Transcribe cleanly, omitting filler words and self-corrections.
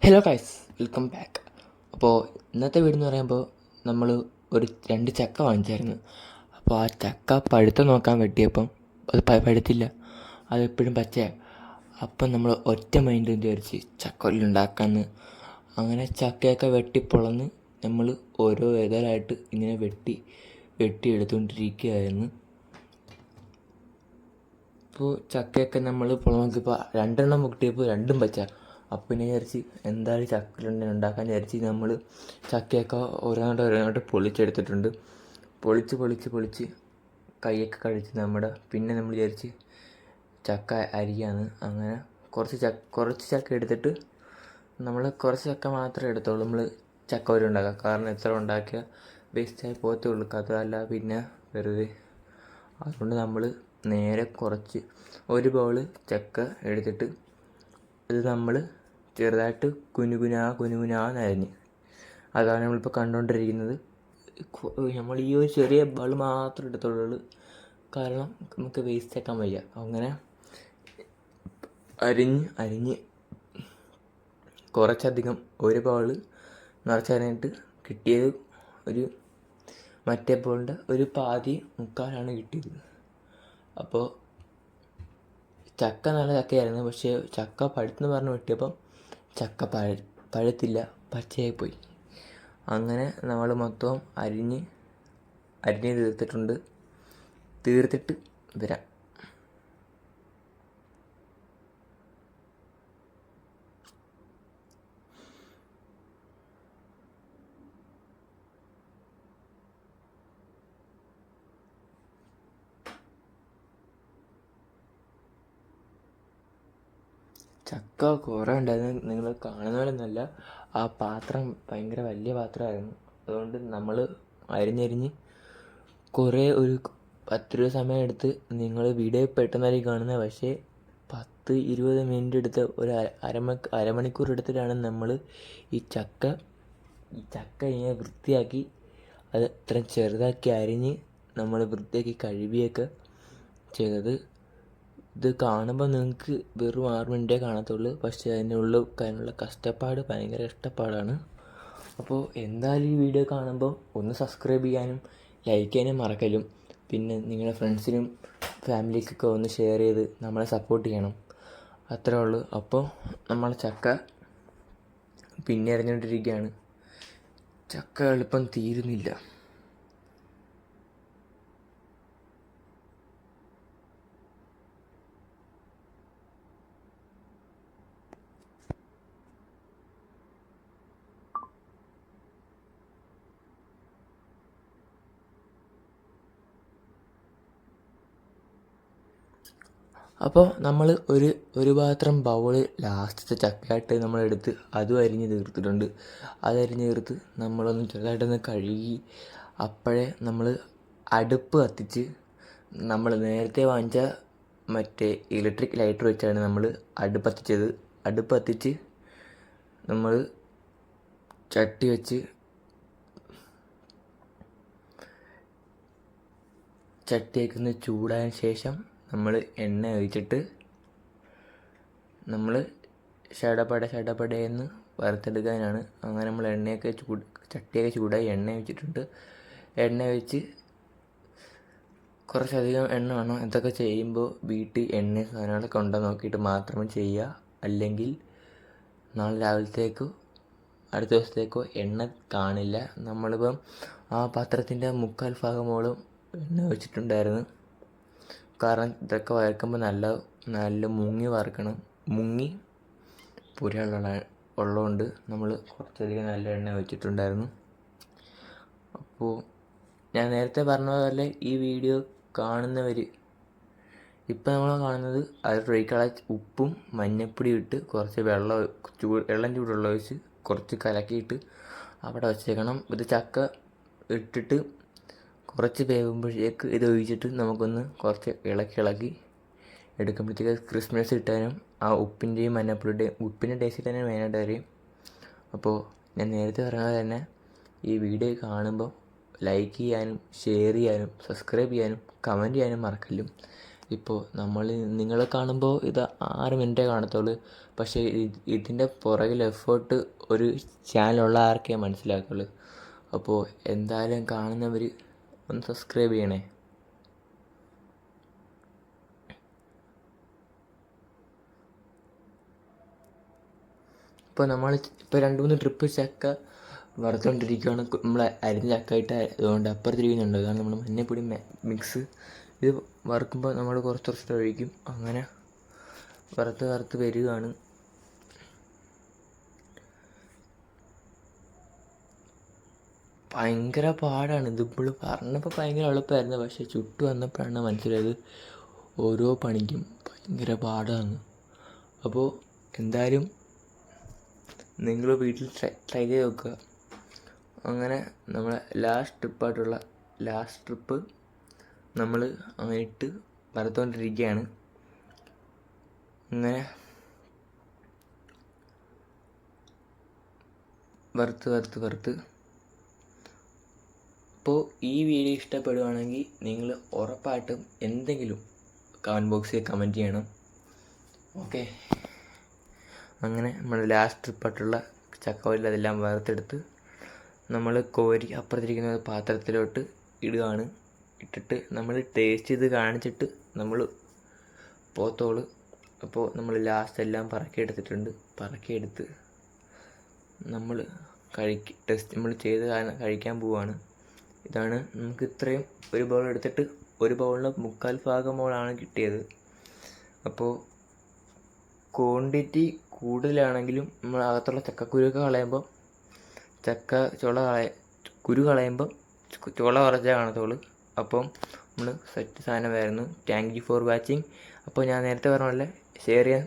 Hello guys, welcome back. അപ്പോൾ ഇന്നത്തെ video എന്ന് പറയുമ്പോൾ നമ്മൾ രണ്ട് ചക്ക വാങ്ങിച്ചായിരുന്നു. അപ്പോൾ ആ ചക്ക പഴുത്ത നോക്കാൻ വെട്ടിയപ്പം അത് പഴുത്തില്ല, അതെപ്പോഴും പച്ചയാണ്. അപ്പം നമ്മൾ ഒറ്റ മൈൻഡ് വിചാരിച്ച് ചക്ക ഉണ്ടാക്കാമെന്ന്. അങ്ങനെ ചക്കയൊക്കെ വെട്ടിപ്പൊളന്ന് നമ്മൾ ഓരോ ഇതലായിട്ട് ഇങ്ങനെ വെട്ടി എടുത്തുകൊണ്ടിരിക്കുകയായിരുന്നു. ഇപ്പോൾ ചക്കയൊക്കെ നമ്മൾ പൊളന്നോക്കിയപ്പോൾ രണ്ടെണ്ണം കിട്ടിയപ്പോൾ രണ്ടും പച്ച. അപ്പം പിന്നെ വിചാരിച്ച് എന്തായാലും ചക്ക ഉണ്ടാക്കാൻ വിചാരിച്ച് നമ്മൾ ചക്കയൊക്കെ ഓരോന്നോട്ട് പൊളിച്ചെടുത്തിട്ടുണ്ട്. പൊളിച്ച് കൈയൊക്കെ കഴിച്ച് പിന്നെ നമ്മൾ വിചാരിച്ച് ചക്ക അരിയാന്ന്. അങ്ങനെ കുറച്ച് ചക്ക എടുത്തിട്ട് നമ്മൾ കുറച്ച് ചക്ക മാത്രമേ എടുത്തോളൂ. നമ്മൾ ചക്ക ഒരു ഉണ്ടാക്കാം, കാരണം എത്ര ഉണ്ടാക്കിയാൽ വേസ്റ്റായി പോകത്തേ ഉള്ളൂ, അതല്ല പിന്നെ വെറുതെ. അതുകൊണ്ട് നമ്മൾ നേരെ ഒരു ബൗള് ചക്ക എടുത്തിട്ട് ഇത് നമ്മൾ ചെറുതായിട്ട് കുനുകുനാന്നരിഞ്ഞ്, അതാണ് നമ്മളിപ്പോൾ കണ്ടുകൊണ്ടിരിക്കുന്നത്. നമ്മൾ ഈ ഒരു ചെറിയ ബൗൾ മാത്രം എടുത്തോളൂ, കാരണം നമുക്ക് വേസ്റ്റ് ആക്കാൻ വയ്യ. അങ്ങനെ അരിഞ്ഞ് കുറച്ചധികം ഒരു ബൗൾ നിറച്ചരിഞ്ഞിട്ട് കിട്ടിയത് മറ്റേ ബൗളിൻ്റെ ഒരു മുക്കാലാണ് കിട്ടിയത്. അപ്പോൾ ചക്ക നല്ല ചക്കയായിരുന്നു, പക്ഷേ ചക്ക പഴുത്തെന്ന് പറഞ്ഞ് വെട്ടിയപ്പം ചക്ക പഴുത്തില്ല, പച്ചയായിപ്പോയി. അങ്ങനെ നമ്മൾ മൊത്തം അരിഞ്ഞ് തീർത്തിട്ട് വരാം. ചക്ക കുറേ ഉണ്ടായിരുന്നു, നിങ്ങൾ കാണുന്ന പോലെ ഒന്നുമല്ല. ആ പാത്രം ഭയങ്കര വലിയ പാത്രമായിരുന്നു. അതുകൊണ്ട് നമ്മൾ അരിഞ്ഞ് കുറേ ഒരു 10 രൂപ സമയം എടുത്ത്. നിങ്ങൾ വീഡിയോ പെട്ടെന്നായിരിക്കും കാണുന്നത്, പക്ഷേ 10-20 മിനിറ്റ് എടുത്ത് അരമണിക്കൂർ എടുത്തിട്ടാണ് നമ്മൾ ഈ ചക്ക ഇങ്ങനെ വൃത്തിയാക്കി, അത് ഇത്രയും ചെറുതാക്കി അരിഞ്ഞ് നമ്മൾ വൃത്തിയാക്കി കഴുകിയൊക്കെ ചെയ്തത്. ഇത് കാണുമ്പോൾ നിങ്ങൾക്ക് വെറും 6 മിനിറ്റേ കാണത്തുള്ളൂ, പക്ഷേ അതിനുള്ള കഷ്ടപ്പാട് ഭയങ്കര കഷ്ടപ്പാടാണ്. അപ്പോൾ എന്തായാലും ഈ വീഡിയോ കാണുമ്പോൾ ഒന്ന് സബ്സ്ക്രൈബ് ചെയ്യാനും ലൈക്ക് ചെയ്യാനും മറക്കലും, പിന്നെ നിങ്ങളുടെ ഫ്രണ്ട്സിനും ഫാമിലിക്കൊക്കെ ഒന്ന് ഷെയർ ചെയ്ത് നമ്മളെ സപ്പോർട്ട് ചെയ്യണം. അത്രേ ഉള്ളൂ. അപ്പോൾ നമ്മൾ ചക്ക പിന്നെ അറിഞ്ഞുകൊണ്ടിരിക്കുകയാണ്. ചക്ക എളുപ്പം തീരുന്നില്ല. അപ്പോൾ നമ്മൾ ഒരു പാത്രം ബൗള് ലാസ്റ്റത്തെ ചക്കയായിട്ട് നമ്മളെടുത്ത് അതും അരിഞ്ഞ് തീർത്തിട്ടുണ്ട്. അതരിഞ്ഞ് തീർത്ത് നമ്മളൊന്ന് ചെറുതായിട്ടൊന്ന് കഴുകി. അപ്പോഴേ നമ്മൾ അടുപ്പ് കത്തിച്ച്, നമ്മൾ നേരത്തെ വാങ്ങിച്ച മറ്റേ ഇലക്ട്രിക് ലൈറ്റർ വെച്ചാണ് നമ്മൾ അടുപ്പ് കത്തിച്ചത്. അടുപ്പ് കത്തിച്ച് നമ്മൾ ചട്ടി വെച്ച് ചട്ടിയൊക്കെ ഒന്ന് ചൂടായ ശേഷം നമ്മൾ എണ്ണ ഒഴിച്ചിട്ട് നമ്മൾ ഷടപടയെന്ന് വറുത്തെടുക്കാനാണ്. അങ്ങനെ നമ്മൾ ചട്ടിയൊക്കെ ചൂടായി എണ്ണ ഒഴിച്ചിട്ടുണ്ട്. എണ്ണ ഒഴിച്ച് കുറച്ചധികം എണ്ണ വേണം. ഇതൊക്കെ ചെയ്യുമ്പോൾ വീട്ടിൽ എണ്ണ സാധനങ്ങളൊക്കെ ഉണ്ടോ നോക്കിയിട്ട് മാത്രമേ ചെയ്യുക, അല്ലെങ്കിൽ നാളെ രാവിലത്തേക്കോ അടുത്ത ദിവസത്തേക്കോ എണ്ണ കാണില്ല. നമ്മളിപ്പം ആ പാത്രത്തിൻ്റെ 3/4 ഭാഗമോളം എണ്ണ ഒഴിച്ചിട്ടുണ്ടായിരുന്നു. കാരണം ഇതൊക്കെ വറുക്കുമ്പോൾ നല്ല മുങ്ങി വറുക്കണം. മുങ്ങി ഉള്ളതുകൊണ്ട് നമ്മൾ കുറച്ചധികം നല്ല എണ്ണ ഒഴിച്ചിട്ടുണ്ടായിരുന്നു. അപ്പോൾ ഞാൻ നേരത്തെ പറഞ്ഞ പോലെ ഈ വീഡിയോ കാണുന്നവർ, ഇപ്പം നമ്മൾ കാണുന്നത് അതിലൊഴിക്കാനുള്ള ഉപ്പും മഞ്ഞപ്പൊടിയും ഇട്ട് കുറച്ച് വെള്ളം ചൂടുവെള്ളം ഒഴിച്ച് കുറച്ച് കലക്കിയിട്ട് അവിടെ വച്ചേക്കണം. ഇത് ചക്ക ഇട്ടിട്ട് കുറച്ച് വേകുമ്പോഴേക്ക് ഇത് ഒഴിച്ചിട്ട് നമുക്കൊന്ന് കുറച്ച് ഇളക്കി എടുക്കുമ്പോഴത്തേക്ക് ക്രിസ്മസ് കിട്ടാനും ആ ഉപ്പിൻ്റെയും ഉപ്പിൻ്റെ ടേസ്റ്റ് കിട്ടാനും മെയിനായിട്ട് അറിയും. അപ്പോൾ ഞാൻ നേരത്തെ പറഞ്ഞ തന്നെ ഈ വീഡിയോ കാണുമ്പോൾ ലൈക്ക് ചെയ്യാനും ഷെയർ ചെയ്യാനും സബ്സ്ക്രൈബ് ചെയ്യാനും കമൻറ്റ് ചെയ്യാനും മറക്കല്ലും. ഇപ്പോൾ നിങ്ങളെ കാണുമ്പോൾ ഇത് 6 മിനിറ്റേ കാണത്തുള്ളൂ, പക്ഷേ ഇതിൻ്റെ പുറകിൽ എഫേർട്ട് ഒരു ചാനലുള്ള ആർക്കേ മനസ്സിലാക്കുള്ളൂ. അപ്പോൾ എന്തായാലും കാണുന്നവർ ഒന്ന് സബ്സ്ക്രൈബ് ചെയ്യണേ. ഇപ്പോൾ നമ്മൾ ഇപ്പോൾ 2-3 ട്രിപ്പ് ചക്ക വറുത്തുകൊണ്ടിരിക്കുകയാണ്. നമ്മൾ അരിഞ്ഞ ചക്കായിട്ട് അതുകൊണ്ട് അപ്പുറത്തിരിക്കുന്നുണ്ട്. കാരണം നമ്മൾ മഞ്ഞപ്പൊടി മിക്സ് ഇത് വറുക്കുമ്പോൾ നമ്മൾ കുറച്ച് ഒഴിക്കും. അങ്ങനെ വറുത്ത് വരികയാണ്. ഭയങ്കര പാടാണ് ഇത്. ഇപ്പോൾ പറഞ്ഞപ്പോൾ ഭയങ്കര എളുപ്പമായിരുന്നു, പക്ഷേ ചുട്ടു വന്നപ്പോഴാണ് മനസ്സിലായത് ഓരോ പണിക്കും ഭയങ്കര പാടാണ്. അപ്പോൾ എന്തായാലും നിങ്ങൾ വീട്ടിൽ ട്രൈ ചെയ്ത് നോക്കുക. അങ്ങനെ നമ്മളെ ലാസ്റ്റ് ട്രിപ്പ് നമ്മൾ അങ്ങനെ ഇട്ട് വറുത്തുകൊണ്ടിരിക്കുകയാണ്. അങ്ങനെ വറുത്ത് അപ്പോൾ ഈ വീഡിയോ ഇഷ്ടപ്പെടുകയാണെങ്കിൽ നിങ്ങൾ ഉറപ്പായിട്ടും എന്തെങ്കിലും കമൻറ്റ് ബോക്സിൽ കമൻറ്റ് ചെയ്യണം. ഓക്കെ, അങ്ങനെ നമ്മൾ ലാസ്റ്റ് ട്രിപ്പായിട്ടുള്ള ചക്കവല്ലി അതെല്ലാം വറുത്തെടുത്ത് നമ്മൾ കോരി അപ്പുറത്തിരിക്കുന്ന പാത്രത്തിലോട്ട് ഇടുകയാണ്. ഇട്ടിട്ട് നമ്മൾ ടേസ്റ്റ് ചെയ്ത് കാണിച്ചിട്ട് നമ്മൾ പോത്തോളൂ. അപ്പോൾ നമ്മൾ ലാസ്റ്റ് എല്ലാം പറക്കിയെടുത്ത് നമ്മൾ നമ്മൾ ചെയ്ത് കഴിക്കാൻ പോവുകയാണ്. ഇതാണ് നമുക്ക് ഇത്രയും ഒരു ബൗൾ എടുത്തിട്ട് ഒരു ബൗളിന് 3/4 ഭാഗം ബൗളാണ് കിട്ടിയത്. അപ്പോൾ ക്വാണ്ടിറ്റി കൂടുതലാണെങ്കിലും നമ്മൾ അകത്തുള്ള ചക്കക്കുരുവൊക്കെ കളയുമ്പോൾ കുരു കളയുമ്പോൾ ചുള കുറച്ചേ കാണത്തുള്ളൂ. അപ്പം നമ്മൾ സെറ്റ് സാധനമായിരുന്നു. Thank you for watching. അപ്പോൾ ഞാൻ നേരത്തെ പറഞ്ഞ പോലെ ഷെയർ ചെയ്യാൻ